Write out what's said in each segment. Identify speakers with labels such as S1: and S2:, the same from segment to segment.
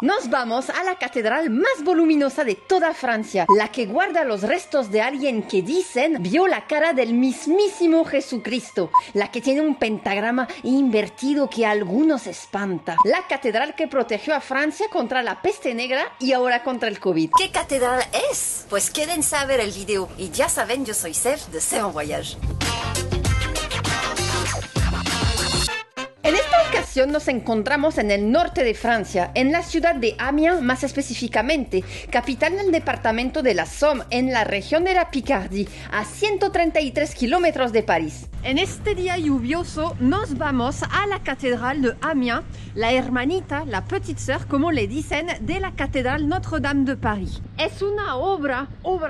S1: Nos vamos a la catedral más voluminosa de toda Francia, la que guarda los restos de alguien que dicen vio la cara del mismísimo Jesucristo, la que tiene un pentagrama invertido que a algunos espanta, la catedral que protegió a Francia contra la peste negra y ahora contra el COVID.
S2: ¿Qué catedral es? Pues quédense a ver el video y ya saben, yo soy Serge de C'est en Voyage.
S1: En esta ocasión nos encontramos en el norte de Francia, en la ciudad de Amiens más específicamente, capital del departamento de la Somme, en la región de la Picardie, a 133 kilómetros de París. En este día lluvioso nos vamos a la catedral de Amiens, la hermanita, la petite sœur, como le dicen, de la catedral Notre-Dame de París. Es una obra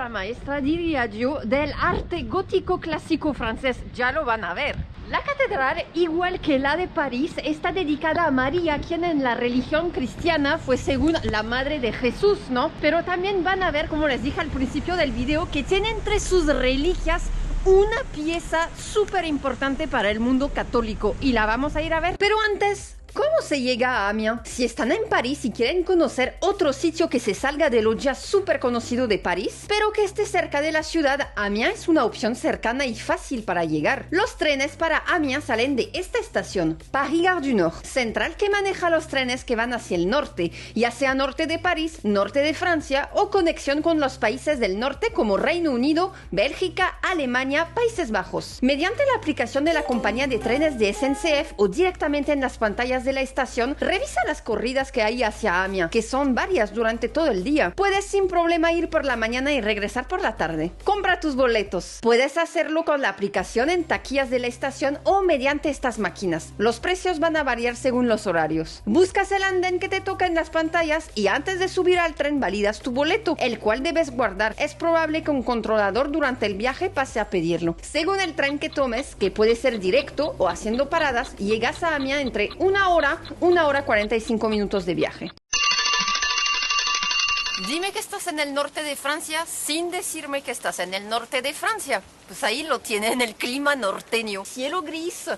S1: maestra, diría yo, del arte gótico clásico francés, ya lo van a ver. La catedral, igual que la de París, está dedicada a María, quien en la religión cristiana fue según la madre de Jesús, ¿no? Pero también van a ver, como les dije al principio del video, que tiene entre sus reliquias una pieza súper importante para el mundo católico y la vamos a ir a ver. Pero antes, ¿cómo se llega a Amiens? Si están en París y quieren conocer otro sitio que se salga de lo ya súper conocido de París, pero que esté cerca de la ciudad, Amiens es una opción cercana y fácil para llegar. Los trenes para Amiens salen de esta estación, Paris-Gare du Nord, central que maneja los trenes que van hacia el norte, ya sea norte de París, norte de Francia o conexión con los países del norte como Reino Unido, Bélgica, Alemania, Países Bajos. Mediante la aplicación de la compañía de trenes de SNCF o directamente en las pantallas de la estación, revisa las corridas que hay hacia Amiens, que son varias durante todo el día. Puedes sin problema ir por la mañana y regresar por la tarde. Compra tus boletos. Puedes hacerlo con la aplicación en taquillas de la estación o mediante estas máquinas. Los precios van a variar según los horarios. Buscas el andén que te toca en las pantallas y antes de subir al tren validas tu boleto, el cual debes guardar. Es probable que un controlador durante el viaje pase a pedirlo. Según el tren que tomes, que puede ser directo o haciendo paradas, llegas a Amiens entre una hora 45 minutos de viaje.
S2: Dime que estás en el norte de Francia sin decirme que estás en el norte de Francia. Pues ahí lo tienen, el clima norteño. Cielo gris,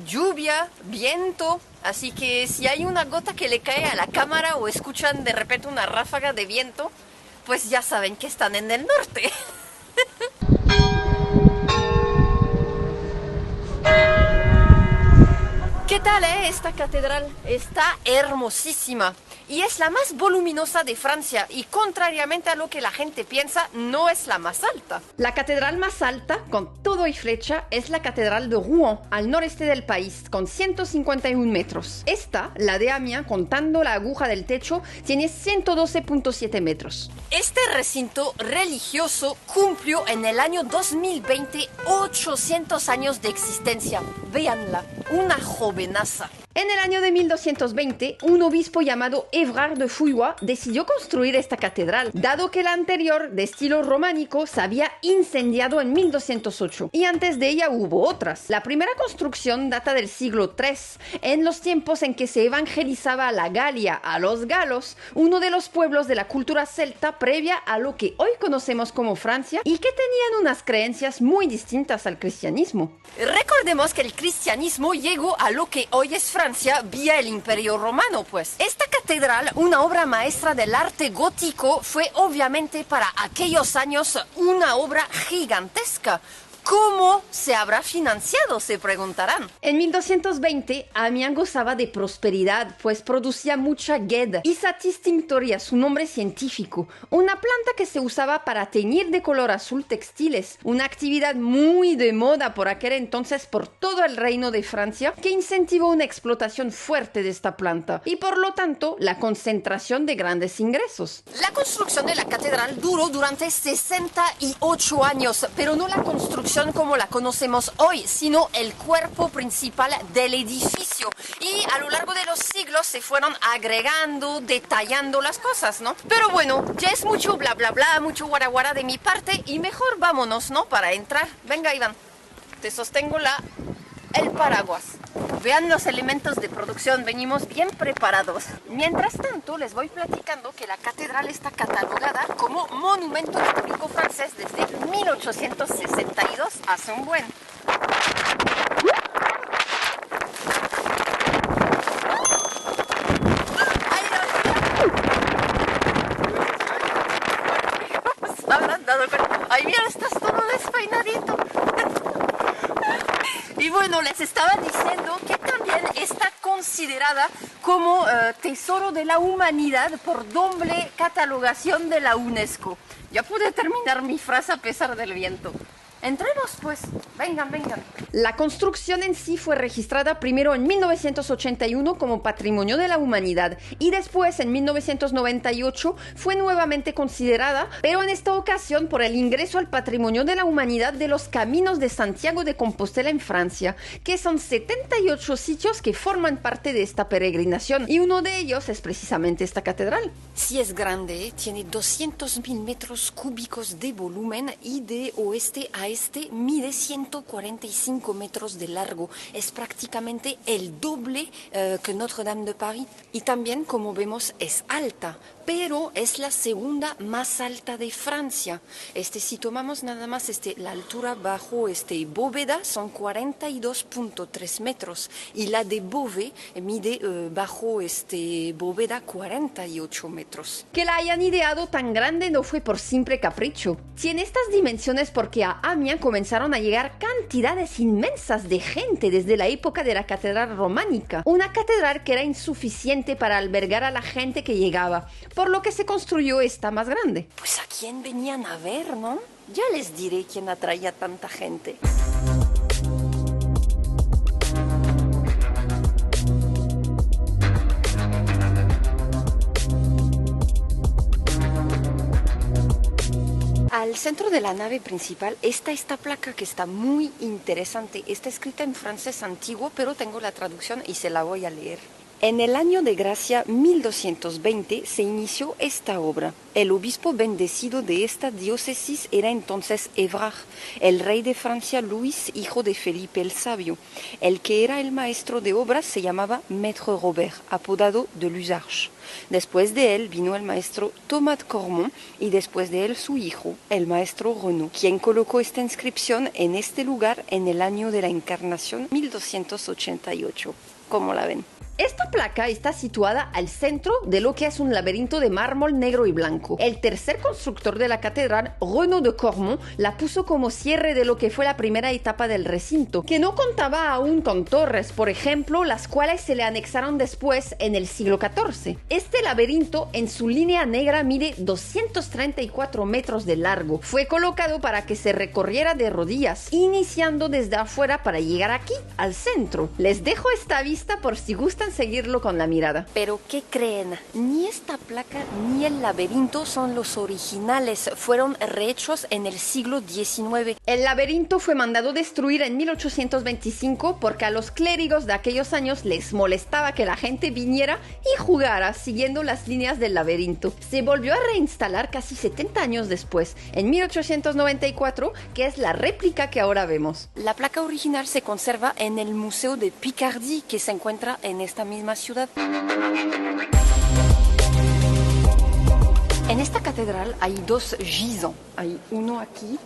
S2: lluvia, viento. Así que si hay una gota que le cae a la cámara o escuchan de repente una ráfaga de viento, pues ya saben que están en el norte. ¿Qué tal, esta catedral? Está hermosísima y es la más voluminosa de Francia y contrariamente a lo que la gente piensa, no es la más alta.
S1: La catedral más alta, con todo y flecha, es la catedral de Rouen, al noreste del país, con 151 metros. Esta, la de Amiens, contando la aguja del techo, tiene 112.7 metros.
S2: Este recinto religioso cumplió en el año 2020 800 años de existencia. Véanla, una jovenaza.
S1: En el año de 1220, un obispo llamado Évrard de Fouillois decidió construir esta catedral, dado que la anterior, de estilo románico, se había incendiado en 1208, y antes de ella hubo otras. La primera construcción data del siglo III, en los tiempos en que se evangelizaba la Galia a los galos, uno de los pueblos de la cultura celta previa a lo que hoy conocemos como Francia, y que tenían unas creencias muy distintas al cristianismo.
S2: Recordemos que el cristianismo llegó a lo que hoy es Francia vía el Imperio Romano, pues. Esta catedral, una obra maestra del arte gótico, fue obviamente para aquellos años una obra gigantesca. ¿Cómo se habrá financiado?, se preguntarán.
S1: En 1220, Amiens gozaba de prosperidad, pues producía mucha gueda y Satis tinctoria, su nombre científico, una planta que se usaba para teñir de color azul textiles, una actividad muy de moda por aquel entonces por todo el reino de Francia, que incentivó una explotación fuerte de esta planta y por lo tanto la concentración de grandes ingresos.
S2: La construcción de la catedral duró durante 68 años, pero no la construcción como la conocemos hoy, sino el cuerpo principal del edificio. Y a lo largo de los siglos se fueron agregando, detallando las cosas, ¿no? Pero bueno, ya es mucho bla bla bla, mucho guaraguara de mi parte y mejor vámonos, ¿no? Para entrar. Venga, Iván, te sostengo el paraguas. Vean los elementos de producción, venimos bien preparados. Mientras tanto, les voy platicando que la catedral está catalogada como monumento histórico francés desde 1862, hace un buen. ¡Ay, Ay, mira, estás todo despeinadito. Y bueno, les estaba diciendo que también está considerada como Tesoro de la Humanidad por doble catalogación de la UNESCO. Ya pude terminar mi frase a pesar del viento. Entremos pues, vengan.
S1: La construcción en sí fue registrada primero en 1981 como Patrimonio de la Humanidad y después en 1998 fue nuevamente considerada, pero en esta ocasión por el ingreso al Patrimonio de la Humanidad de los Caminos de Santiago de Compostela en Francia, que son 78 sitios que forman parte de esta peregrinación y uno de ellos es precisamente esta catedral.
S2: Sí es grande, tiene 200.000 metros cúbicos de volumen y de oeste a este mide 145 metros de largo. Es prácticamente el doble que Notre Dame de París. Y también, como vemos, es alta, pero es la segunda más alta de Francia. Si tomamos nada más la altura bajo bóveda son 42.3 metros y la de Beauvais mide bajo bóveda 48 metros.
S1: Que la hayan ideado tan grande no fue por simple capricho. Tiene estas dimensiones porque a Amiens comenzaron a llegar cantidades inmensas de gente desde la época de la catedral románica. Una catedral que era insuficiente para albergar a la gente que llegaba, por lo que se construyó esta más grande.
S2: Pues a quién venían a ver, ¿no? Ya les diré quién atraía tanta gente. Al centro de la nave principal está esta placa que está muy interesante. Está escrita en francés antiguo, pero tengo la traducción y se la voy a leer. En el año de gracia 1220 se inició esta obra. El obispo bendecido de esta diócesis era entonces Évrard, el rey de Francia Luis, hijo de Felipe el Sabio. El que era el maestro de obras se llamaba Maître Robert, apodado de Luzarches. Después de él vino el maestro Thomas Cormont y después de él su hijo, el maestro Renaud, quien colocó esta inscripción en este lugar en el año de la Encarnación 1288. ¿Cómo la ven?
S1: Esta placa está situada al centro de lo que es un laberinto de mármol negro y blanco. El tercer constructor de la catedral, Renaud de Cormont, la puso como cierre de lo que fue la primera etapa del recinto, que no contaba aún con torres, por ejemplo, las cuales se le anexaron después en el siglo XIV. Este laberinto, en su línea negra, mide 234 metros de largo. Fue colocado para que se recorriera de rodillas, iniciando desde afuera para llegar aquí, al centro. Les dejo esta vista por si gustan seguirlo con la mirada.
S2: Pero ¿qué creen? Ni esta placa ni el laberinto son los originales. Fueron rehechos en el siglo XIX.
S1: El laberinto fue mandado destruir en 1825 porque a los clérigos de aquellos años les molestaba que la gente viniera y jugara siguiendo las líneas del laberinto. Se volvió a reinstalar casi 70 años después, en 1894, que es la réplica que ahora vemos.
S2: La placa original se conserva en el Museo de Picardie, que se encuentra en esta misma ciudad. En esta catedral hay dos gisants. Hay uno aquí,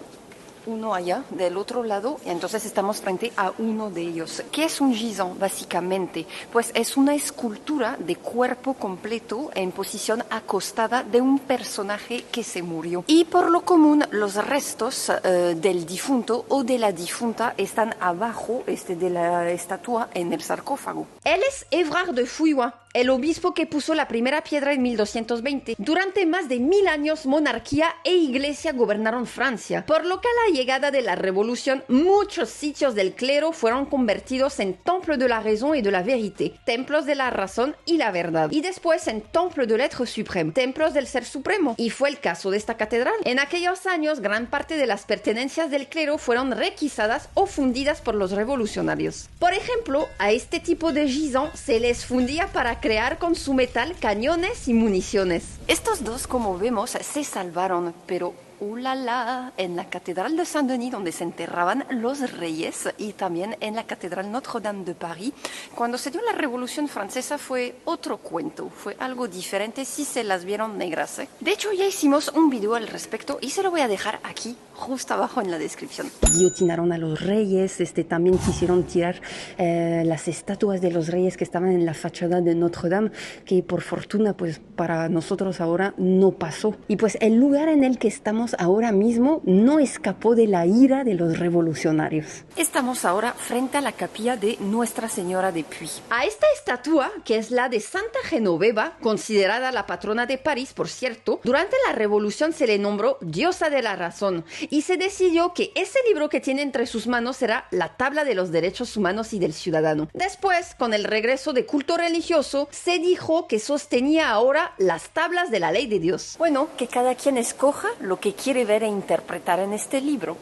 S2: uno allá, del otro lado, y entonces estamos frente a uno de ellos. ¿Qué es un gisant, básicamente? Pues es una escultura de cuerpo completo en posición acostada de un personaje que se murió. Y por lo común, los restos del difunto o de la difunta están abajo de la estatua en el sarcófago.
S1: Él es Évrard de Fouillois, el obispo que puso la primera piedra en 1220. Durante más de 1000 años, monarquía e iglesia gobernaron Francia, por lo que a la llegada de la Revolución, muchos sitios del clero fueron convertidos en templos de la raison y de la vérité, templos de la razón y la verdad, y después en templos de l'être suprême, templos del ser supremo, y fue el caso de esta catedral. En aquellos años, gran parte de las pertenencias del clero fueron requisadas o fundidas por los revolucionarios. Por ejemplo, a este tipo de gisants se les fundía para crear con su metal cañones y municiones.
S2: Estos dos, como vemos, se salvaron, pero en la Catedral de Saint-Denis, donde se enterraban los reyes, y también en la Catedral Notre-Dame de París, cuando se dio la Revolución Francesa fue otro cuento, fue algo diferente si se las vieron negras. De hecho, ya hicimos un video al respecto y se lo voy a dejar aquí, justo abajo en la descripción.
S3: Guillotinaron a los reyes, también quisieron tirar las estatuas de los reyes que estaban en la fachada de Notre-Dame, que por fortuna pues para nosotros ahora no pasó. Y pues el lugar en el que estamos estamos ahora mismo no escapó de la ira de los revolucionarios.
S2: Estamos ahora frente a la capilla de Nuestra Señora de Puy.
S1: A esta estatua, que es la de Santa Genoveva, considerada la patrona de París, por cierto, durante la Revolución se le nombró diosa de la razón y se decidió que ese libro que tiene entre sus manos será la tabla de los derechos humanos y del ciudadano. Después, con el regreso de culto religioso, se dijo que sostenía ahora las tablas de la ley de Dios.
S2: Bueno, que cada quien escoja lo que quiere ver e interpretar en este libro.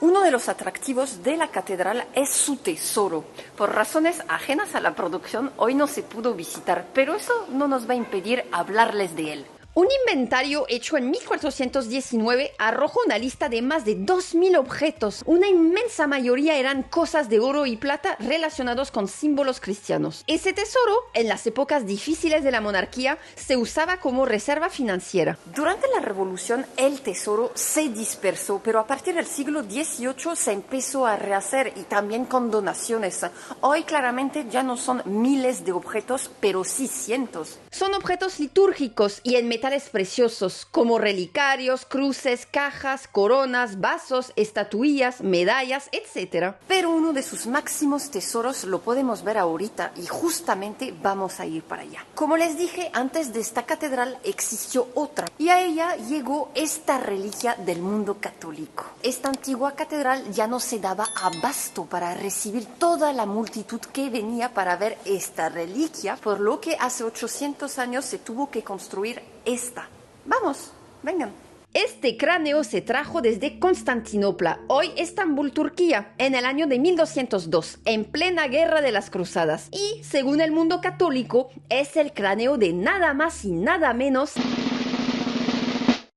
S2: Uno de los atractivos de la catedral es su tesoro. Por razones ajenas a la producción, hoy no se pudo visitar, pero eso no nos va a impedir hablarles de él.
S1: Un inventario hecho en 1419 arrojó una lista de más de 2.000 objetos. Una inmensa mayoría eran cosas de oro y plata relacionados con símbolos cristianos. Ese tesoro, en las épocas difíciles de la monarquía, se usaba como reserva financiera.
S2: Durante la Revolución, el tesoro se dispersó, pero a partir del siglo XVIII se empezó a rehacer y también con donaciones. Hoy claramente ya no son miles de objetos, pero sí cientos.
S1: Son objetos litúrgicos y en metales preciosos, como relicarios, cruces, cajas, coronas, vasos, estatuillas, medallas, etc.
S2: Pero uno de sus máximos tesoros lo podemos ver ahorita y justamente vamos a ir para allá. Como les dije, antes de esta catedral existió otra y a ella llegó esta reliquia del mundo católico. Esta antigua catedral ya no se daba abasto para recibir toda la multitud que venía para ver esta reliquia, por lo que hace 800 años se tuvo que construir esta. Vamos, vengan.
S1: Este cráneo se trajo desde Constantinopla, hoy Estambul, Turquía, en el año de 1202, en plena guerra de las cruzadas. Y, según el mundo católico, es el cráneo de nada más y nada menos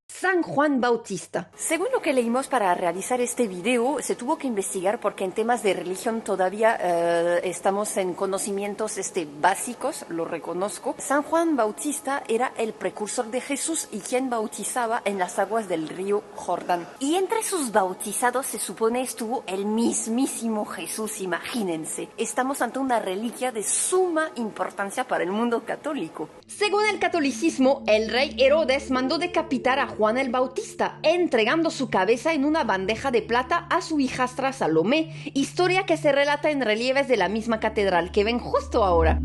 S1: San Juan Bautista.
S2: Según lo que leímos para realizar este video, se tuvo que investigar porque en temas de religión todavía estamos en conocimientos básicos, lo reconozco. San Juan Bautista era el precursor de Jesús y quien bautizaba en las aguas del río Jordán. Y entre sus bautizados se supone estuvo el mismísimo Jesús, imagínense. Estamos ante una reliquia de suma importancia para el mundo católico.
S1: Según el catolicismo, el rey Herodes mandó decapitar a Juan el Bautista, entregando su cabeza en una bandeja de plata a su hijastra Salomé, historia que se relata en relieves de la misma catedral que ven justo ahora.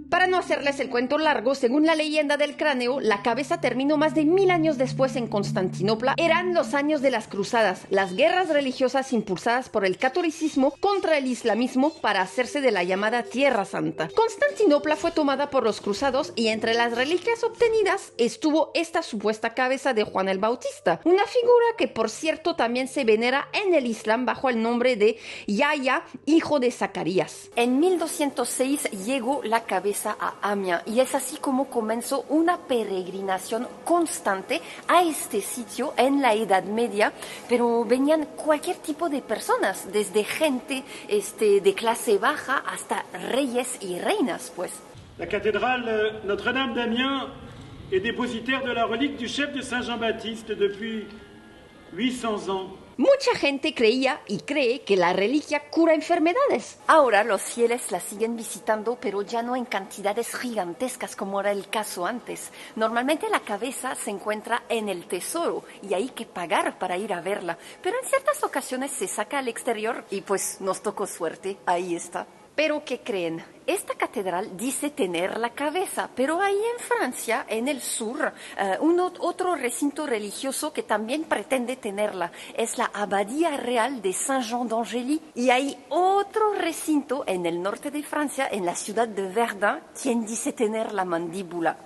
S1: Para no hacerles el cuento largo, según la leyenda del cráneo, la cabeza terminó más de 1000 años después en Constantinopla. Eran los años de las cruzadas, las guerras religiosas impulsadas por el catolicismo contra el islamismo para hacerse de la llamada Tierra Santa. Constantinopla fue tomada por los cruzados y entre las reliquias obtenidas estuvo esta supuesta cabeza de Juan el Bautista, una figura que por cierto también se venera en el Islam bajo el nombre de Yahya, hijo de Zacarías.
S2: En 1206 llegó la cabeza a Amiens y es así como comenzó una peregrinación constante a este sitio en la Edad Media, pero venían cualquier tipo de personas, desde gente de clase baja hasta reyes y reinas, pues.
S4: La cathédrale Notre-Dame d'Amiens est dépositaire de la relique du chef de Saint-Jean-Baptiste depuis 800 ans.
S1: Mucha gente creía y cree que la reliquia cura enfermedades.
S2: Ahora los fieles la siguen visitando, pero ya no en cantidades gigantescas como era el caso antes. Normalmente la cabeza se encuentra en el tesoro y hay que pagar para ir a verla. Pero en ciertas ocasiones se saca al exterior y pues nos tocó suerte, ahí está. Pero ¿qué creen? Esta catedral dice tener la cabeza, pero ahí en Francia, en el sur, otro recinto religioso que también pretende tenerla es la Abadía Real de Saint-Jean d'Angély. Y hay otro recinto en el norte de Francia, en la ciudad de Verdun, quien dice tener la mandíbula.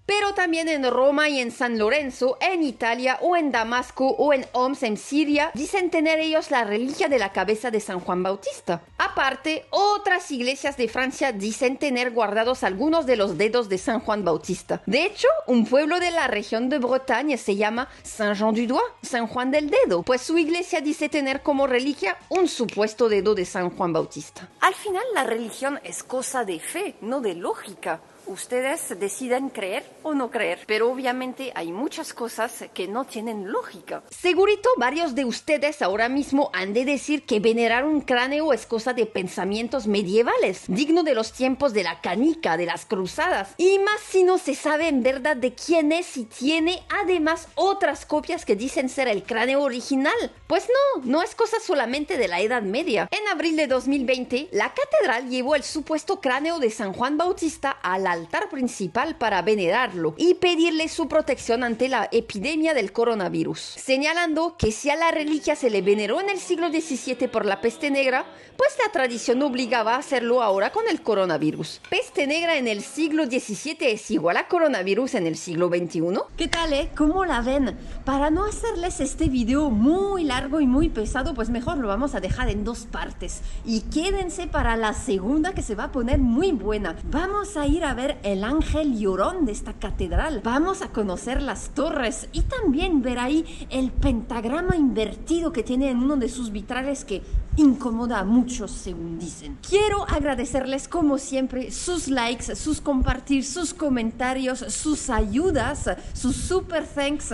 S1: Pero también en Roma y en San Lorenzo, en Italia o en Damasco o en Homs en Siria, dicen tener ellos la reliquia de la cabeza de San Juan Bautista. A Aparte, otras iglesias de Francia dicen tener guardados algunos de los dedos de San Juan Bautista. De hecho, un pueblo de la región de Bretagne se llama Saint-Jean-du-Doigt, San Juan del Dedo, pues su iglesia dice tener como reliquia un supuesto dedo de San Juan Bautista.
S2: Al final, la religión es cosa de fe, no de lógica. Ustedes deciden creer o no creer, pero obviamente hay muchas cosas que no tienen lógica.
S1: Segurito varios de ustedes ahora mismo han de decir que venerar un cráneo es cosa de pensamientos medievales, digno de los tiempos de la canica, de las cruzadas, y más si no se sabe en verdad de quién es y tiene además otras copias que dicen ser el cráneo original. Pues no es cosa solamente de la Edad Media. En abril de 2020, la catedral llevó el supuesto cráneo de San Juan Bautista al altar principal para venerarlo y pedirle su protección ante la epidemia del coronavirus, señalando que si a la reliquia se le veneró en el siglo XVII por la peste negra, pues la tradición obligaba a hacerlo ahora con el coronavirus. ¿Peste negra en el siglo XVII es igual a coronavirus en el siglo XXI?
S3: ¿Qué tal, ¿Cómo la ven? Para no hacerles este video muy largo y muy pesado, pues mejor lo vamos a dejar en dos partes. Y quédense para la segunda, que se va a poner muy buena. Vamos a ir a ver el ángel llorón de esta catedral. Vamos a conocer las torres y también ver ahí el pentagrama invertido que tiene en uno de sus vitrales que incomoda a muchos, según dicen. Quiero agradecerles como siempre sus likes, sus compartir, sus comentarios, sus ayudas, sus super thanks.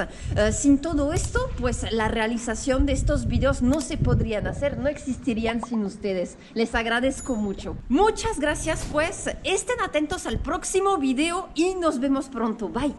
S3: Sin todo esto, pues la realización de estos videos no se podrían hacer, no existirían sin ustedes. Les agradezco mucho. Muchas gracias, pues. Estén atentos al próximo video y nos vemos pronto. Bye.